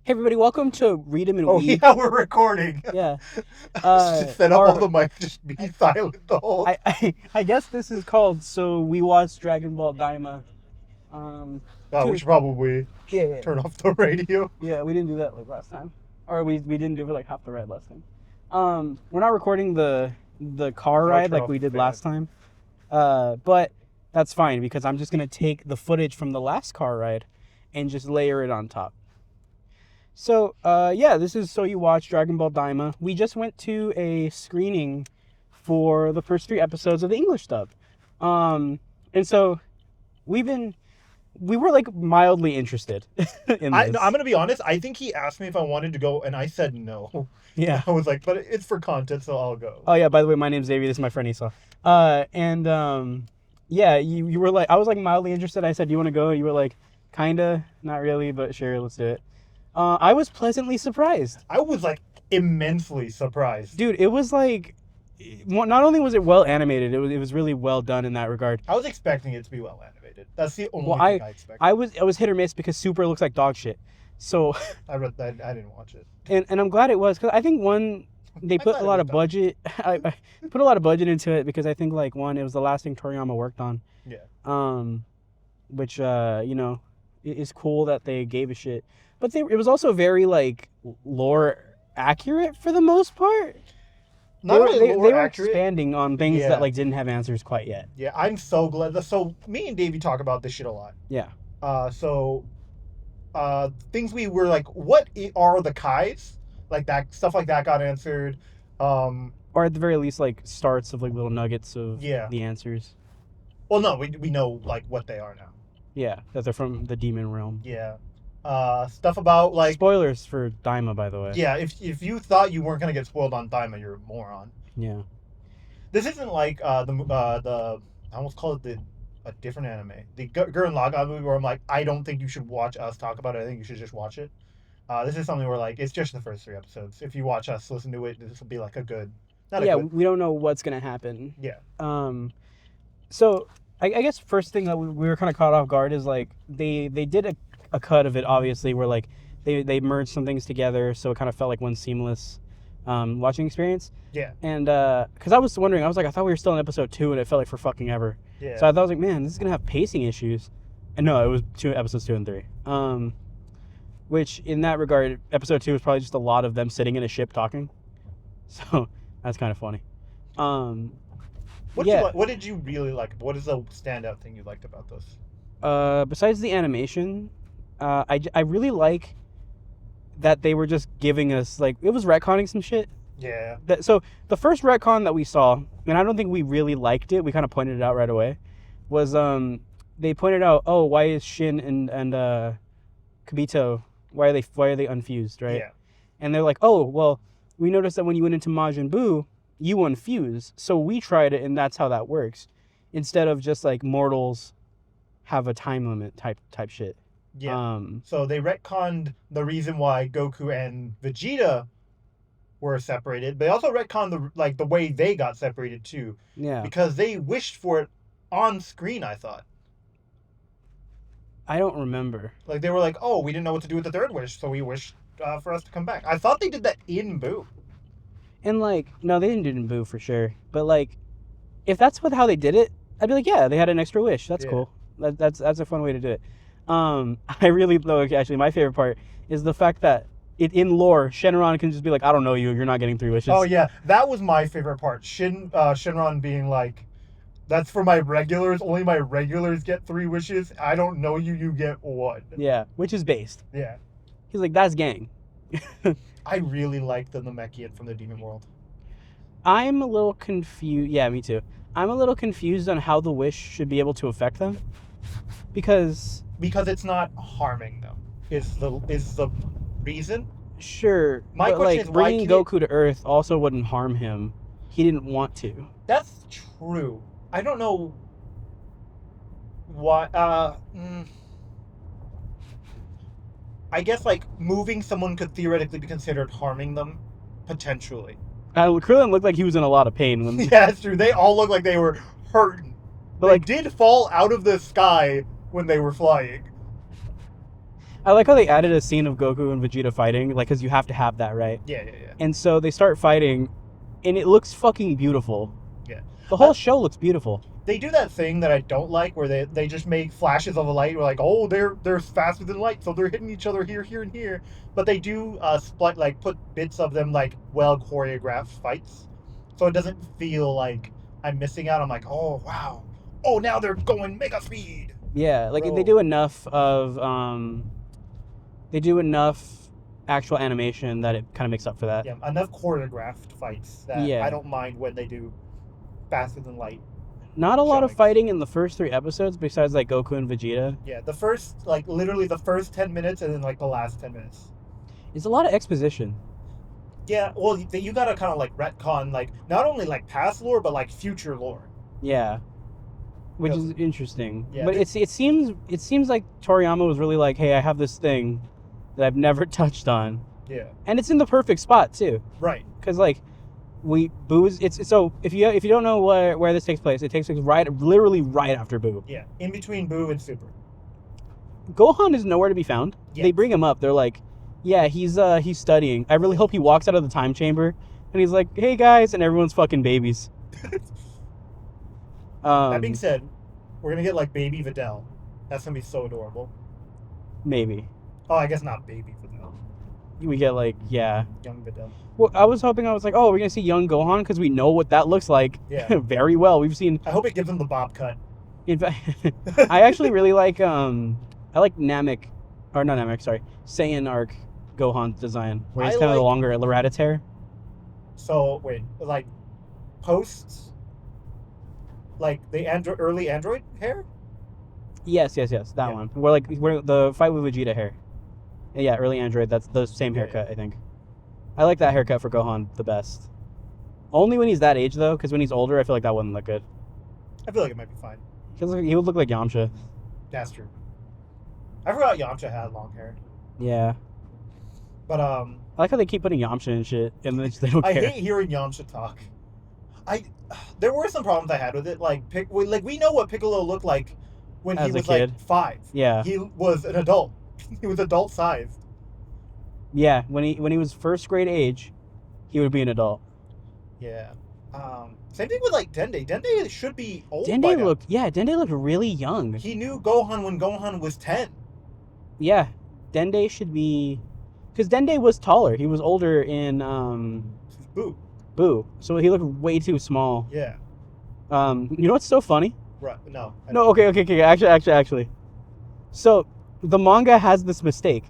Hey everybody, welcome to Read 'em and Oh Weeb. yeah, we're recording. Yeah. Set up all the mics, just be silent the whole. I guess this is called So We Watched Dragonball Daima. We should probably Yeah. turn off the radio. Yeah, we didn't do that like last time. Or we didn't do it like half the ride last time. We're not recording the car ride like we did last time. But that's fine because I'm just gonna take the footage from the last car ride and just layer it on top. So, this is So You Watch Dragon Ball Daima. We just went to a screening for the first 3 episodes of the English dub. And so we were like mildly interested in this. I'm gonna be honest. I think he asked me if I wanted to go, and I said no. Yeah. I was like, but it's for content, so I'll go. Oh yeah, by the way, my name's Davie. This is my friend Esau. You were like, I was like mildly interested. I said, "Do you want to go?" You were like, "Kinda, not really, but sure, let's do it." I was pleasantly surprised. I was like immensely surprised. Dude, it was like, not only was it well animated, it was really well done in that regard. I was expecting it to be well animated. That's the only thing I expected. I was hit or miss because Super looks like dog shit. So I didn't watch it. And I'm glad it was, because I think they put a lot of budget. I put a lot of budget into it because I think it was the last thing Toriyama worked on. Yeah. Which is cool that they gave a shit. But it was also very like lore accurate for the most part. Not really they were accurate. Expanding on things that didn't have answers quite yet. Yeah, I'm so glad. So me and Davey talk about this shit a lot. Yeah. Things we were like, what are the Kais? Like that stuff like that got answered. Or at the very least, like starts of like little nuggets of the answers. Well, no, we know like what they are now. Yeah, that they're from the demon realm. Yeah. Stuff about like spoilers for Daima, by the way. Yeah, if you thought you weren't gonna get spoiled on Daima, you're a moron. Yeah. This isn't like the I almost call it a different anime, the Gurren Lagann movie, where I'm like, I don't think you should watch us talk about it. I think you should just watch it. This is something where like it's just the first 3 episodes. If you watch us listen to it, this will be like a good. We don't know what's gonna happen. Yeah. So I guess first thing that we were kind of caught off guard is like they did a cut of it, obviously, where like they merged some things together, so it kind of felt like one seamless watching experience. Yeah. And because I was wondering, I thought we were still in episode 2, and it felt like for fucking ever. Yeah. So I was like, man, this is gonna have pacing issues. And no, it was episodes 2 and 3. Which in that regard, episode 2 was probably just a lot of them sitting in a ship talking. So that's kind of funny. What did you really like? What is the standout thing you liked about this? Besides the animation, I really like that they were just giving us, like, it was retconning some shit. Yeah. So the first retcon that we saw, and I don't think we really liked it, we kind of pointed it out right away, was they pointed out, oh, why is Shin and Kibito, why are they unfused, right? Yeah. And they're like, oh, well, we noticed that when you went into Majin Buu, you unfuse, so we tried it, and that's how that works, instead of just like mortals have a time limit type shit. Yeah. So they retconned the reason why Goku and Vegeta were separated. They also retconned the way they got separated too. Yeah. Because they wished for it on screen, I thought. I don't remember. Like they were like, oh, we didn't know what to do with the 3rd wish, so we wished for us to come back. I thought they did that in Buu. And like, no, they didn't do it in Buu for sure. But like, if that's how they did it, I'd be like, yeah, they had an extra wish. That's cool. That's a fun way to do it. I really though actually my favorite part is the fact that in lore, Shenron can just be like, I don't know you, you're not getting 3 wishes. Oh yeah, that was my favorite part. Shenron being like, that's for my regulars. Only my regulars get 3 wishes. I don't know you. You get 1. Yeah, which is based. Yeah. He's like, that's gang. I really like the Namekian from the Demon World. I'm a little confused. Yeah, me too. I'm a little confused on how the wish should be able to affect them, because it's not harming them. Is the reason? Sure. My question is, why bringing Goku to Earth also wouldn't harm him. He didn't want to. That's true. I don't know why. I guess like moving someone could theoretically be considered harming them, potentially. Krillin looked like he was in a lot of pain. Yeah, that's true. They all looked like they were hurting. But they did fall out of the sky when they were flying. I like how they added a scene of Goku and Vegeta fighting, like, because you have to have that, right? Yeah. And so they start fighting, and it looks fucking beautiful. Yeah. The whole show looks beautiful. They do that thing that I don't like, where they just make flashes of a light. We're like, oh, they're faster than light, so they're hitting each other here, and here. But they do put bits of them like well choreographed fights, so it doesn't feel like I'm missing out. I'm like, oh wow, oh now they're going mega speed. Yeah, like Bro. they do enough actual animation that it kind of makes up for that. Yeah, enough choreographed fights that Yeah. I don't mind when they do faster than light. Not a lot of showings. fighting in the first 3 episodes besides like Goku and Vegeta. Yeah, literally the first 10 minutes and then like the last 10 minutes. It's a lot of exposition. Yeah, well, you gotta kind of like retcon like not only like past lore but like future lore. Yeah. Which Yeah. is interesting. Yeah, But it seems like Toriyama was really like, hey, I have this thing that I've never touched on. Yeah. And it's in the perfect spot too. Right. Because like Boo's it's so if you don't know where this takes place, it takes place literally right after Boo. Yeah, in between Boo and Super. Gohan is nowhere to be found. Yeah. They bring him up. They're like, yeah, he's studying. I really hope he walks out of the time chamber and he's like, hey guys, and everyone's fucking babies. That being said, we're gonna get like baby Videl. That's gonna be so adorable. Maybe Oh, I guess not baby Videl. we get like young Videl. Well, I was like, oh, we're gonna see young Gohan because we know what that looks like. Yeah. Very well. We've seen. I hope it gives him the bob cut. In fact, I actually really like I like Namek, or not Namek, sorry, Saiyan arc Gohan design where he's I kind of the like- longer Lorata's hair. So wait, like posts, like the early Android hair. Yes, that Yeah. one. Where the fight with Vegeta hair. Yeah, early Android. That's the same haircut, I think. I like that haircut for Gohan the best. Only when he's that age though, because when he's older, I feel like that wouldn't look good. I feel like it might be fine. He would look like Yamcha. That's true. I forgot Yamcha had long hair, Yeah. but I like how they keep putting Yamcha and shit, and they don't I care. hate hearing Yamcha talk. There were some problems I had with it. Like we know what Piccolo looked like when he As a was kid. like 5. Yeah. He was an adult. He was adult sized. Yeah, when he was first grade age, he would be an adult. Yeah. Same thing with like Dende. Dende should be old. by Dende now. looked really young. He knew Gohan when Gohan was 10. Yeah, Dende should be, because Dende was taller. He was older in Boo. Boo, so he looked way too small. Yeah. You know what's so funny? Right. No. I No, don't. okay. Actually. So the manga has this mistake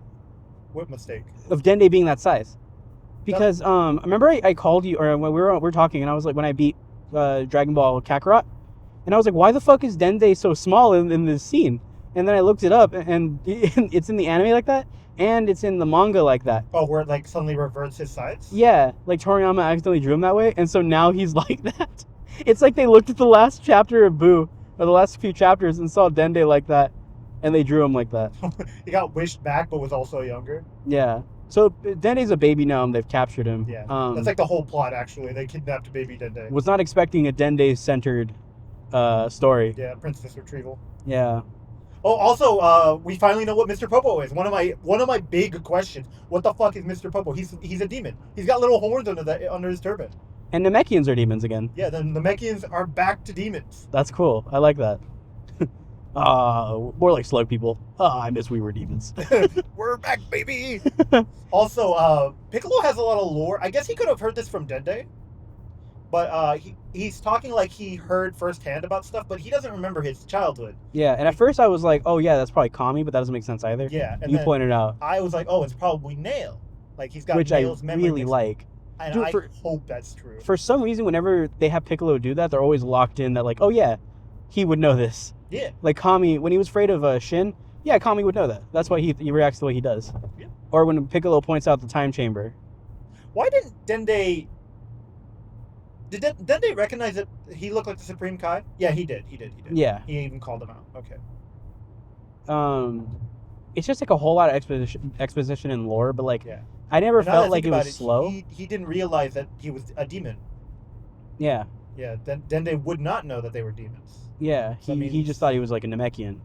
What mistake? of Dende being that size, because remember I called you, or when we were talking, and I was like, when I beat Dragon Ball Kakarot, and I was like, why the fuck is Dende so small in this scene? And then I looked it up, and it's in the anime like that, and it's in the manga like that. Oh, where it like suddenly reverts his size? Yeah, like Toriyama accidentally drew him that way, and so now he's like that. It's like they looked at the last chapter of Boo, or the last few chapters, and saw Dende like that, and they drew him like that. He got wished back, but was also younger. Yeah. So Dende's a baby now, and they've captured him. Yeah. That's like the whole plot, actually. They kidnapped baby Dende. Was not expecting a Dende-centered story. Yeah, princess retrieval. Yeah. Oh, also, we finally know what Mr. Popo is. One of my big questions. What the fuck is Mr. Popo? He's a demon. He's got little horns under his turban. And Namekians are demons again. Yeah, the Namekians are back to demons. That's cool. I like that. More like slug people. I miss we were demons. We're back, baby. Also, Piccolo has a lot of lore. I guess he could have heard this from Dende, but he's talking like he heard firsthand about stuff, but he doesn't remember his childhood. Yeah, and at first I was like, oh yeah, that's probably Kami, but that doesn't make sense either. Yeah, and You then pointed out, I was like, oh, it's probably Nail. Like he's got which I Nail's memory. really like. And Dude, I for- hope that's true. For some reason, whenever they have Piccolo do that, they're always locked in that like, oh yeah, he would know this. Yeah. Like Kami, when he was afraid of Shin, yeah, Kami would know that. That's why he reacts the way he does. Yeah. Or when Piccolo points out the time chamber. Why didn't Dende? Did Dende recognize that he looked like the Supreme Kai? Yeah, he did. He did. Yeah. He even called him out. Okay. It's just like a whole lot of exposition and lore, but like Yeah. I never And now that I felt like think it about was slow. He didn't realize that he was a demon. Yeah. Yeah. Dende would not know that they were demons. Yeah. So, I mean, He just thought he was like a Namekian.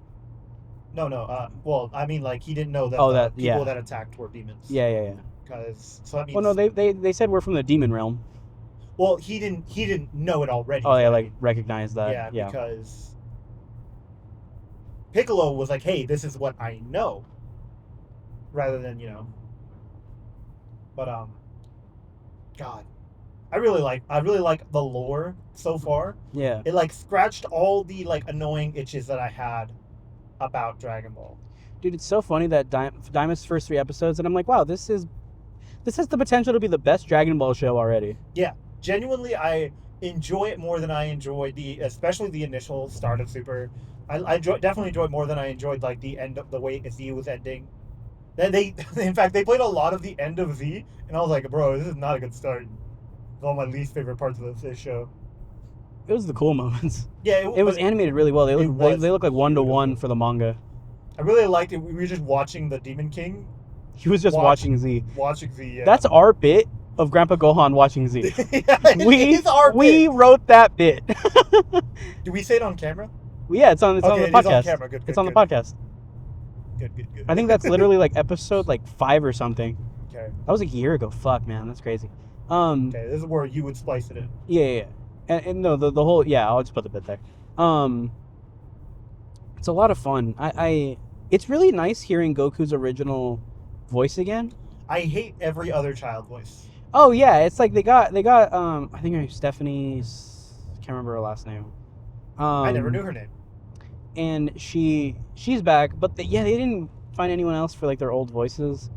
No. Well, I mean, like he didn't know that Oh, the that people yeah, that attacked were demons. yeah. Because so that Well, means no, they said we're from the demon realm. well he didn't know it already. Oh, Is yeah, what I like mean. recognize that. Yeah, Yeah. because Piccolo was like, "Hey, this is what I know," rather than But God, I really like the lore so far. Yeah. It like scratched all the like annoying itches that I had about Dragon Ball. Dude, it's so funny that Daima's first 3 episodes, and I'm like, wow, this has the potential to be the best Dragon Ball show already. Yeah, genuinely, I enjoy it more than I enjoyed especially the initial start of Super. Definitely enjoyed more than I enjoyed like the end of the way Z was ending. Then in fact, they played a lot of the end of Z, and I was like, bro, this is not a good start. It's one of my least favorite parts of this show. It was the cool moments. Yeah, It was animated really well. They look like 1-to-1 beautiful. for the manga. I really liked it. We were just watching the Demon King, He was just watching Z. watching Z. Yeah. That's our bit of Grandpa Gohan watching Z. Yeah, it's our we bit. wrote that bit. Do we say it on camera? Yeah, it's on the Okay, it is podcast. on camera. Good, It's on the good. podcast. Good. I think that's literally like episode like 5 or something. Okay. That was a year ago. Fuck, man, that's crazy. Okay, this is where you would splice it in. Yeah. And no, the whole, yeah, I'll just put the bit there. It's a lot of fun. It's really nice hearing Goku's original voice again. I hate every other child voice. Oh yeah, it's like they got I think her name's Stephanie's, can't remember her last name. I never knew her name. And she's back, but they didn't find anyone else for like their old voices.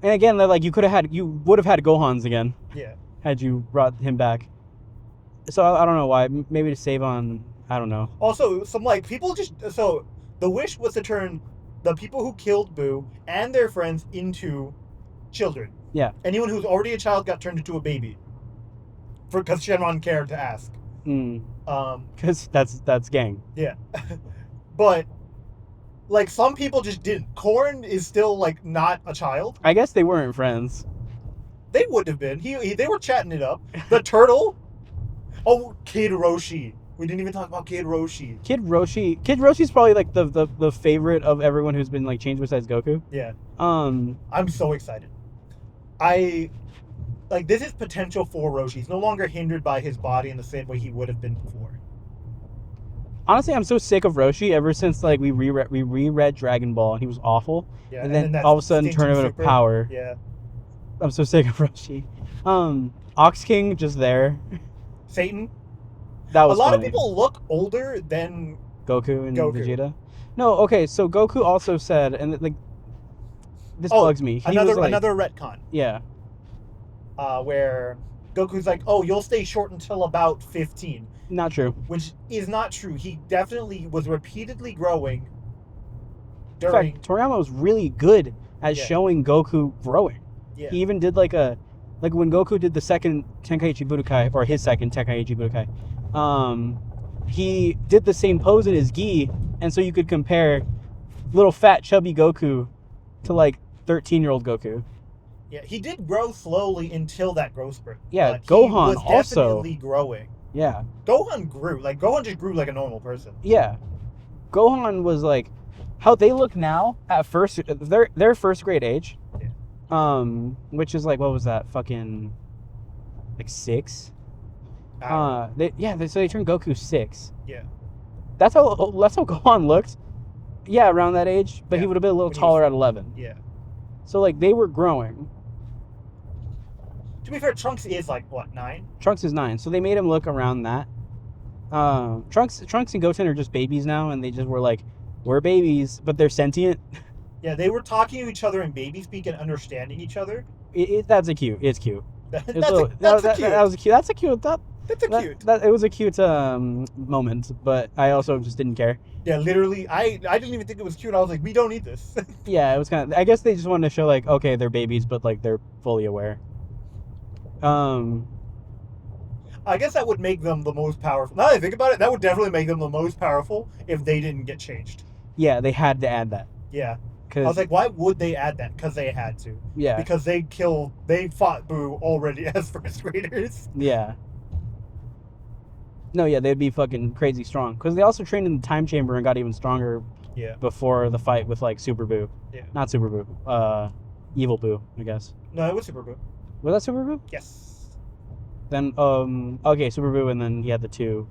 And again, they're like you would have had Gohan's again. Yeah. Had you brought him back. So I don't know why. Maybe to save on, I don't know. Also, some like people so the wish was to turn the people who killed Boo and their friends into children. Yeah. Anyone who's already a child got turned into a baby. Because Shenron cared to ask. Because that's gang. Yeah. But like some people just didn't. Korn is still like not a child. I guess they weren't friends. They would have been. They were chatting it up. The turtle. Oh, Kid Roshi. We didn't even talk about Kid Roshi. Kid Roshi's probably like the favorite of everyone who's been like changed besides Goku. Yeah. I'm so excited. This is potential for Roshi. He's no longer hindered by his body in the same way he would have been before. Honestly, I'm so sick of Roshi ever since like we reread Dragon Ball and he was awful. Yeah, and then all of a sudden Tournament of Power. Yeah. I'm so sick of Roshi. Ox King just there. Satan. That was a lot funny. of people look older than Goku and Vegeta. No, okay, so Goku also said, and like this bugs me. Another retcon. Yeah. Where Goku's like, "Oh, you'll stay short until about 15." Not true. Which is not true. He definitely was repeatedly growing. In fact, Toriyama was really good at showing Goku growing. Yeah. He even did like when Goku did the second Tenkaichi Budokai, or his second Tenkaichi Budokai, he did the same pose in his gi, and so you could compare little fat chubby Goku to like 13-year-old Goku. Yeah, he did grow slowly until that growth spurt. Yeah, Gohan he was also definitely growing. Yeah. Gohan grew. Like Gohan just grew like a normal person. Yeah. Gohan was like how they look now at first their first grade age. Yeah. Which is like, what was that? Fucking like 6? So they turned Goku 6. Yeah. That's how Gohan looked. Yeah, around that age, but he would have been a little taller at 11. Yeah. So like they were growing. To be fair, Trunks is like what, 9? Trunks is 9, so they made him look around that. Trunks and Goten are just babies now, and they just were like, we're babies, but they're sentient. Yeah, they were talking to each other in baby speak and understanding each other. That's cute. It's cute. That's cute. cute. That's a cute. It was a cute moment, but I also just didn't care. Yeah, literally, I didn't even think it was cute. I was like, we don't need this. Yeah, it was kind of. I guess they just wanted to show like, okay, they're babies, but like they're fully aware. I guess that would make them the most powerful. Now that I think about it, that would definitely make them the most powerful if they didn't get changed. Yeah, they had to add that. Yeah. I was like, why would they add that? Because they had to. Yeah. Because they fought Boo already as first graders. Yeah. No, yeah, they'd be fucking crazy strong. Because they also trained in the time chamber and got even stronger Yeah. Before the fight with like Super Boo. Yeah. Not Super Boo. Evil Boo, I guess. No, it was Super Boo. Was that Super Boo? Yes. Then okay, Super Boo, and then he had the 2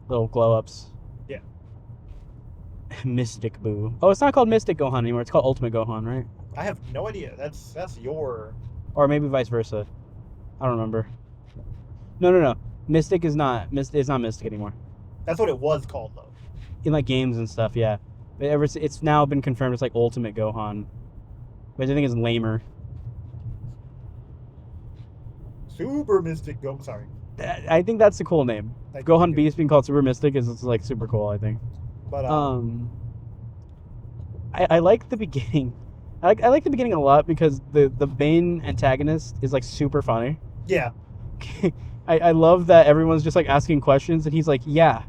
little glow ups. Yeah. Mystic Boo. Oh, it's not called Mystic Gohan anymore. It's called Ultimate Gohan, right? I have no idea. That's your. Or maybe vice versa. I don't remember. No. Mystic is not. It's not Mystic anymore. That's what it was called, though. In like games and stuff, yeah. But it's now been confirmed as like Ultimate Gohan, which I think is lamer. Super Mystic Go. Sorry. I think that's a cool name. Gohan Beast being called Super Mystic is like super cool, I think. But I like the beginning. I like the beginning a lot because the main antagonist is like super funny. Yeah. I love that everyone's just like asking questions and he's like, yeah.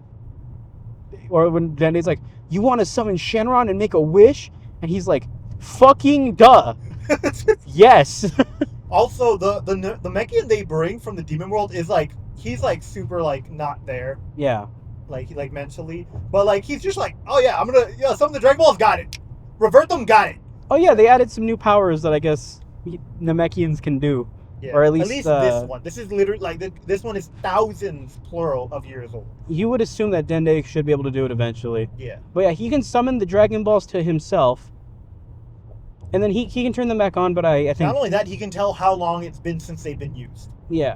Or when Dende's like, you want to summon Shenron and make a wish? And he's like, fucking duh. Yes. Also, the Namekian they bring from the demon world is like, he's like super like not there. Yeah. Like mentally. But like he's just like, oh yeah, I'm gonna some of the Dragon Balls got it. Revert them got it. Oh yeah, they added some new powers that I guess Namekians can do. Yeah. Or at least this one. This is literally like this one is thousands plural of years old. You would assume that Dende should be able to do it eventually. Yeah. But yeah, he can summon the Dragon Balls to himself. And then he can turn them back on, but I think... Not only that, he can tell how long it's been since they've been used. Yeah.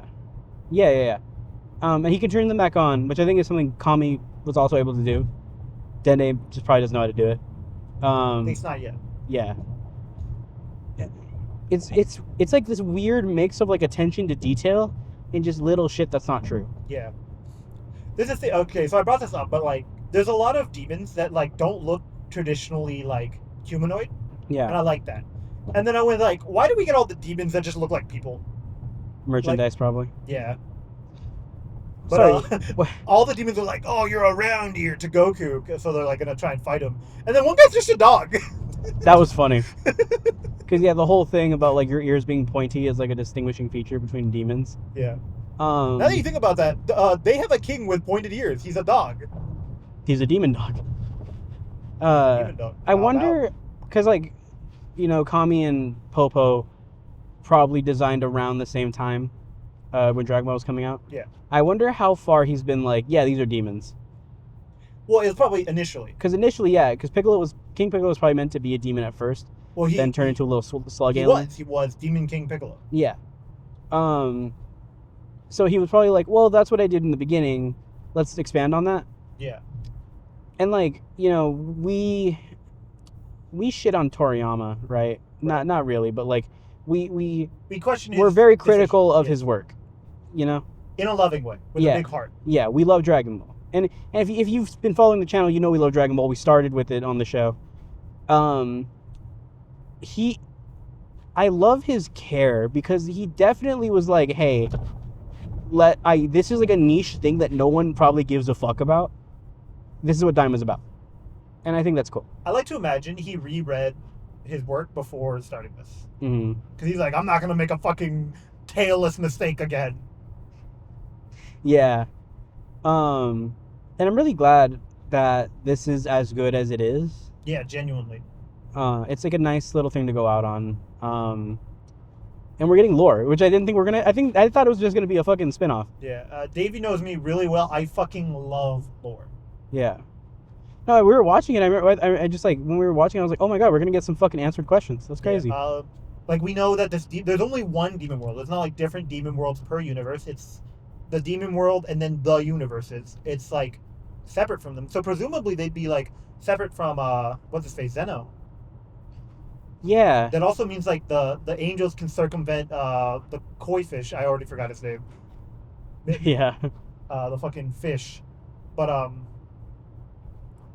And he can turn them back on, which I think is something Kami was also able to do. Dende just probably doesn't know how to do it. At least not yet. Yeah. It's like this weird mix of like attention to detail and just little shit that's not true. Yeah. This is the... Okay, so I brought this up, but like, there's a lot of demons that like don't look traditionally like humanoid. Yeah. And I like that. And then I went like, why do we get all the demons that just look like people? Merchandise, probably. Yeah. But Sorry. all the demons are like, oh, you're around here to Goku. So they're like going to try and fight him. And then one guy's just a dog. That was funny. Because, yeah, the whole thing about like your ears being pointy is like a distinguishing feature between demons. Yeah. Now that you think about that, they have a king with pointed ears. He's a dog. He's a demon dog. Demon dog. I wonder, because like, you know, Kami and Popo probably designed around the same time when Dragon Ball was coming out. Yeah. I wonder how far he's been like, yeah, these are demons. Well, it was probably initially. Because initially, yeah, because King Piccolo was probably meant to be a demon at first. Well, then turned into a little slug alien. He was Demon King Piccolo. Yeah. So he was probably like, well, that's what I did in the beginning. Let's expand on that. Yeah. And like, you know, we shit on Toriyama, right? Not really, but like we question. We're very critical of his work, you know. In a loving way, with a big heart. Yeah, we love Dragon Ball, and if you've been following the channel, you know we love Dragon Ball. We started with it on the show. I love his care because he definitely was like, hey, this is like a niche thing that no one probably gives a fuck about. This is what Daima's about. And I think that's cool. I like to imagine he reread his work before starting this. Mm-hmm. Because he's like, I'm not going to make a fucking tailless mistake again. Yeah. And I'm really glad that this is as good as it is. Yeah, genuinely. It's like a nice little thing to go out on. And we're getting lore, which I didn't think I thought it was just gonna be a fucking spinoff. Yeah, Davie knows me really well. I fucking love lore. Yeah. No, we were watching it. I remember, I just like when we were watching, I was like, oh my god, we're gonna get some fucking answered questions. That's crazy. Yeah, like we know that there's only one demon world. It's not like different demon worlds per universe. It's the demon world and then the universes. It's like separate from them. So presumably they'd be like separate from what's his face, Zeno. Yeah. That also means like the angels can circumvent the koi fish. I already forgot his name. Yeah. The fucking fish. But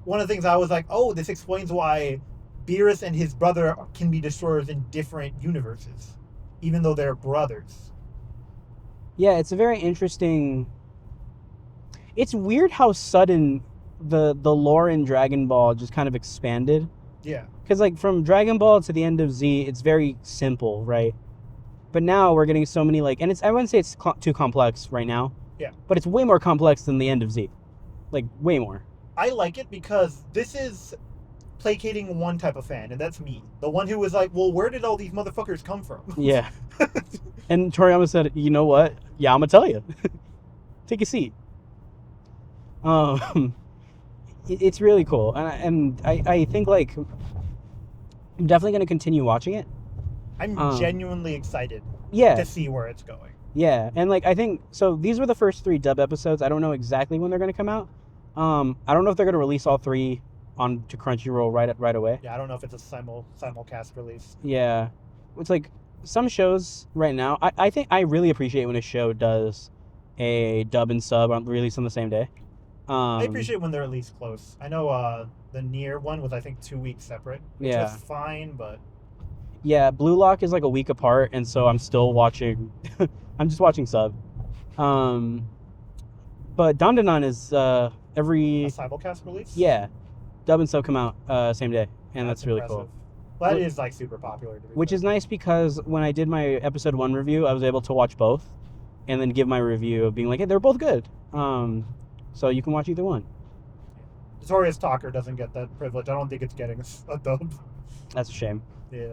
one of the things I was like, oh, this explains why Beerus and his brother can be destroyers in different universes, even though they're brothers. Yeah, it's a very interesting... It's weird how sudden the lore in Dragon Ball just kind of expanded. Yeah. Because, like, from Dragon Ball to the end of Z, it's very simple, right? But now we're getting so many, like... And I wouldn't say it's too complex right now. Yeah. But it's way more complex than the end of Z. Like, way more. I like it because this is placating one type of fan, and that's me. The one who was like, well, where did all these motherfuckers come from? Yeah. And Toriyama said, you know what? Yeah, I'm gonna tell you. Take a seat. It's really cool, and I think like I'm definitely gonna continue watching it. I'm genuinely excited Yeah. to see where it's going. Yeah, and like I think so. These were the first 3 dub episodes. I don't know exactly when they're gonna come out. I don't know if they're gonna release all 3 onto Crunchyroll right away. Yeah, I don't know if it's a simulcast release. Yeah, it's like some shows right now. I think I really appreciate when a show does a dub and sub on release on the same day. I appreciate when they're at least close. I know the Nier one was I think 2 weeks separate. Which Yeah. was fine, but Yeah, Blue Lock is like a week apart, and so I'm still watching. I'm just watching sub. But Dandanan is every a simulcast release. yeah, dub and sub come out same day, and that's really cool. Well, that is like super popular. Which is nice because when I did my episode 1 review, I was able to watch both, and then give my review of being like, hey, they're both good. So you can watch either one. Notorious Talker doesn't get that privilege. I don't think it's getting a dub. That's a shame. Yeah.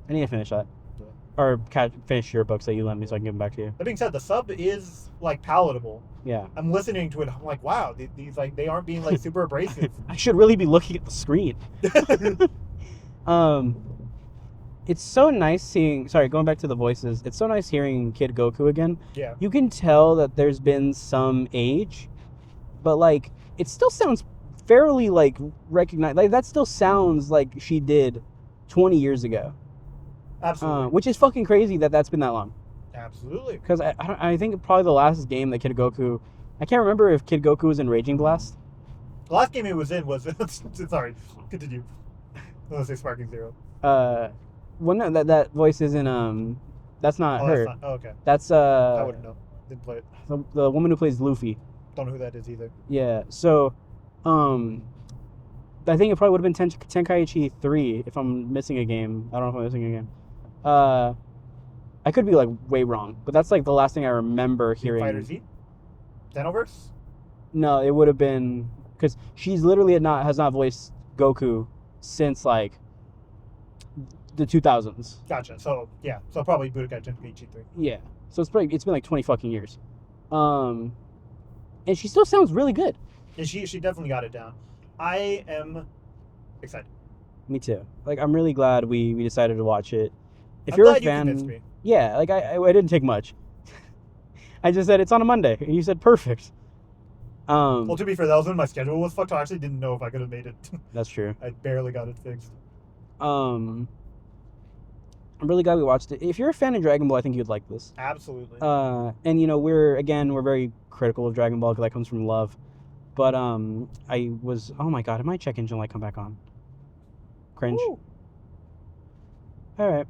I need to finish that. Yeah. Or finish your books that you lent me so I can give them back to you. That being said, the sub is like palatable. Yeah. I'm listening to it. I'm like, wow, these like they aren't being like super abrasive. I should really be looking at the screen. It's so nice seeing. Sorry, going back to the voices. It's so nice hearing Kid Goku again. Yeah. You can tell that there's been some age, but like it still sounds fairly like recognized. Like that still sounds like she did 20 years ago. Absolutely. Which is fucking crazy that that's been that long. Absolutely. Because I think probably the last game that Kid Goku, I can't remember if Kid Goku was in Raging Blast. The last game he was in was sorry. Continue. Let's say Sparking Zero. Well, no, that voice isn't. That's not her. That's not, okay. That's I wouldn't know. Didn't play it. the woman who plays Luffy. Don't know who that is either. Yeah. So, I think it probably would have been Tenkaichi 3 if I'm missing a game. I don't know if I'm missing a game. I could be like way wrong, but that's like the last thing I remember hearing. Fighter Z? Xenoverse? No, it would have been because she's literally has not voiced Goku since like the 2000s. Gotcha. So yeah, so probably Budokai Tenkaichi 3. Yeah. So it's been like 20 fucking years. And she still sounds really good. Yeah, she definitely got it down. I am excited. Me too. Like I'm really glad we decided to watch it. If I'm you're glad a fan, you convinced me. yeah, like I didn't take much. I just said it's on a Monday, and you said perfect. Well, to be fair, that was when my schedule was fucked. I actually didn't know if I could have made it. That's true. I barely got it fixed. I'm really glad we watched it. If you're a fan of Dragon Ball, I think you'd like this. Absolutely. And you know we're very critical of Dragon Ball because that comes from love. But I was oh my god, did my check engine light come back on? Cringe. Woo. All right.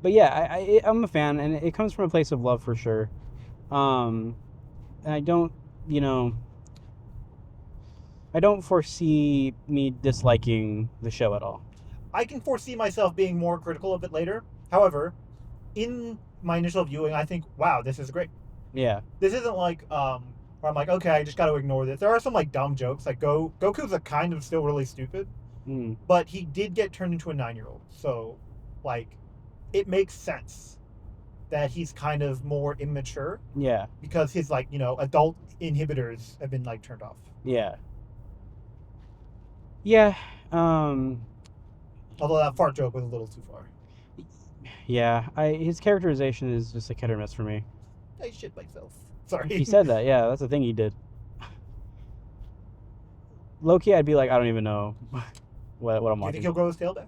But yeah, I'm a fan, and it comes from a place of love for sure. And I don't, I don't foresee me disliking the show at all. I can foresee myself being more critical of it later. However, in my initial viewing, I think, wow, this is great. Yeah. This isn't like where I'm like, okay, I just got to ignore this. There are some like dumb jokes, like Goku's a kind of still really stupid, but he did get turned into a 9-year-old, so like it makes sense that he's kind of more immature. Yeah. Because his like adult inhibitors have been like turned off. Yeah. Yeah. Although that fart joke was a little too far. Yeah. His characterization is just a hit or miss for me. I shit myself. Sorry. He said that. Yeah, that's the thing he did. Low-key, I'd be like, I don't even know what I'm Do you watching. think he'll grow his tail back?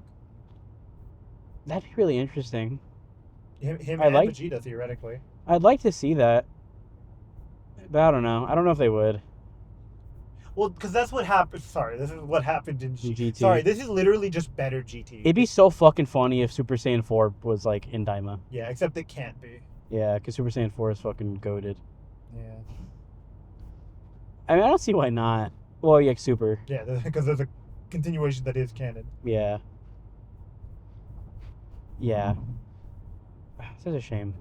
That'd be really interesting. Him I and like- Vegeta, theoretically. I'd like to see that. But I don't know. I don't know if they would. Well, because that's what happened. Sorry, this is what happened in GT. Sorry, this is literally just better GT. It'd be so fucking funny if Super Saiyan 4 was like in Daima. Yeah, except it can't be. Yeah, because Super Saiyan 4 is fucking goated. Yeah. I mean, I don't see why not. Well, yeah, Super. Yeah, because there's a continuation that is canon. Yeah. Yeah. Such a shame.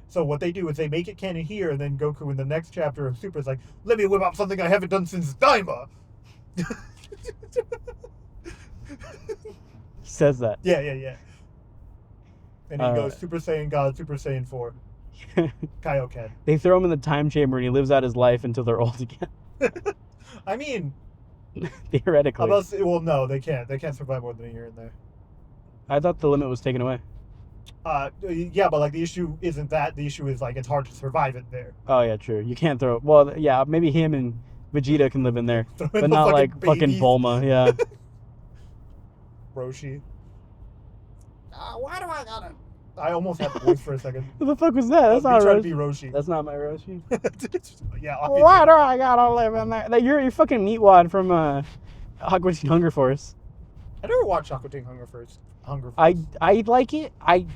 So what they do is they make it canon here, and then Goku in the next chapter of Super is like, let me whip out something I haven't done since Daima. He says that. Yeah. And he goes Super Saiyan God, Super Saiyan 4. Kaioken. They throw him in the time chamber and he lives out his life until they're old again. I mean, theoretically. Well, no, they can't. They can't survive more than a year in there. I thought the limit was taken away. Yeah, but like the issue isn't that. The issue is like it's hard to survive it there. Oh yeah, true. You can't throw. Well, yeah, maybe him and Vegeta can live in there, but not like fucking Bulma. Yeah. Roshi. Why do I gotta? I almost had the voice for a second. What the fuck was that? That's not trying Roshi. to be Roshi. That's not my Roshi. Yeah. Obviously. Why do I gotta live in there? Like, you're fucking Meatwad from Aqua Teen Hunger Force. I never watched Aqua Teen Hunger Force. I like it. I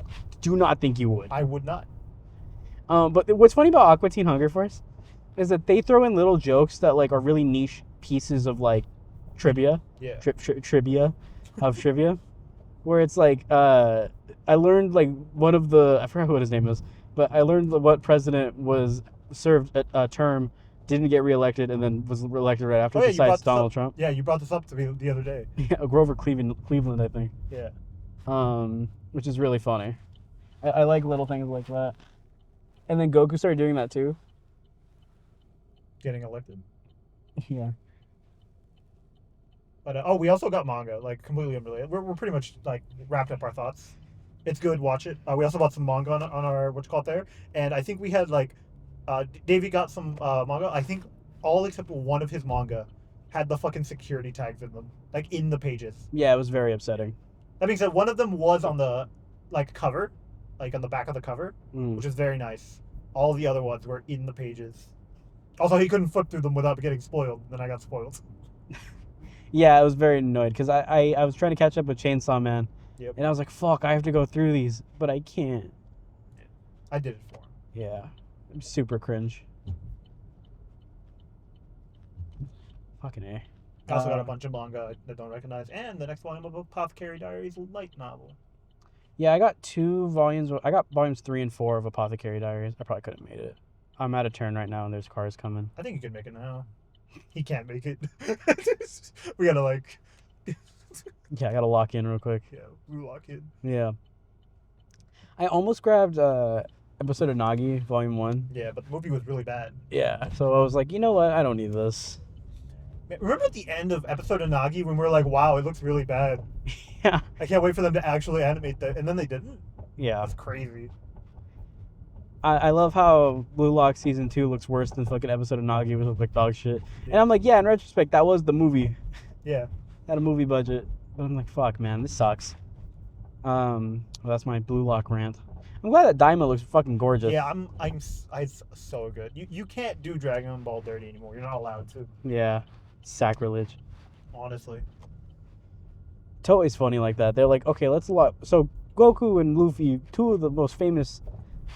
do not think you would. I would not. But what's funny about Aqua Teen Hunger Force is that they throw in little jokes that like are really niche pieces of like trivia. Yeah. Trivia, where it's like I learned like one of the, I forgot what his name is, but I learned what president was served a term, didn't get reelected, and then was reelected right after, besides Donald Trump. Yeah, you brought this up to me the other day. Yeah, Grover Cleveland, I think. Yeah. Which is really funny. I like little things like that. And then Goku started doing that too. Getting elected. Yeah. But we also got manga, like completely unrelated. We're pretty much like wrapped up our thoughts. It's good, watch it. We also bought some manga on our there, and I think we had like, Davie got some manga. I think all except one of his manga had the fucking security tags in them, like in the pages. Yeah, it was very upsetting. That being said, one of them was on the like cover, like on the back of the cover, which is very nice. All the other ones were in the pages. Also, he couldn't flip through them without getting spoiled. Then I got spoiled. Yeah, I was very annoyed because I was trying to catch up with Chainsaw Man. Yep. And I was like, fuck, I have to go through these, but I can't. I did it for him. Yeah. I'm super cringe. Fucking A. I also got a bunch of manga that don't recognize, and the next volume of Apothecary Diaries light novel. Yeah, I got 2 volumes. I got volumes 3 and 4 of Apothecary Diaries. I probably could have made it. I'm out of turn right now, and there's cars coming. I think you can make it now. He can't make it. We gotta like. Yeah, I gotta lock in real quick. Yeah, we lock in. Yeah. I almost grabbed episode of Nagi, volume 1. Yeah, but the movie was really bad. Yeah, so I was like, you know what? I don't need this. Remember at the end of episode of Nagi when we were like, wow, it looks really bad. Yeah. I can't wait for them to actually animate that. And then they didn't. Yeah. That's crazy. I love how Blue Lock season 2 looks worse than fucking episode of Nagi, which looks like dog shit. Yeah. And I'm like, yeah, in retrospect, that was the movie. Yeah. Had a movie budget. But I'm like, fuck, man, this sucks. Well, that's my Blue Lock rant. I'm glad that Daima looks fucking gorgeous. Yeah, I'm so good. You can't do Dragon Ball dirty anymore. You're not allowed to. Yeah. Sacrilege. Honestly. Toei's funny like that. They're like, okay, let's lock. So Goku and Luffy, 2 of the most famous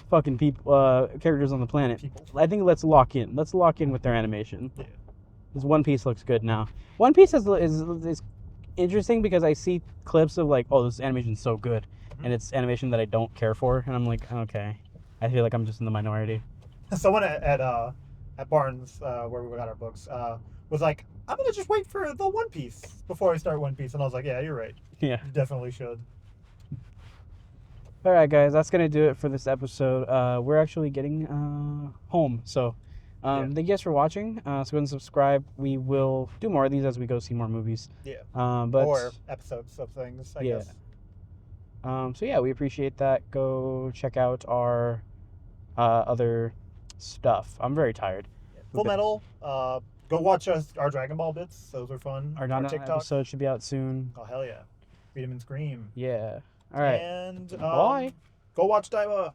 fucking people, characters on the planet. I think let's lock in. Let's lock in with their animation. Yeah. Because One Piece looks good now. One Piece is interesting because I see clips of like, oh, this animation's so good, and it's animation that I don't care for, and I'm like, okay, I feel like I'm just in the minority. Someone at Barnes, where we got our books, was like, I'm gonna just wait for the One Piece before I start One Piece, and I was like, yeah, you're right. Yeah, you definitely should. All right, guys, that's gonna do it for this episode. We're actually getting home, so. Thank you guys for watching. So go ahead and subscribe. We will do more of these as we go see more movies. Yeah. Or episodes of things, I guess. So yeah, we appreciate that. Go check out our other stuff. I'm very tired. Yeah. Full Metal. Go watch our Dragon Ball bits. Those are fun. Our TikTok episode should be out soon. Oh hell yeah! Read 'em and scream. Yeah. All right. And bye. Go watch Daima.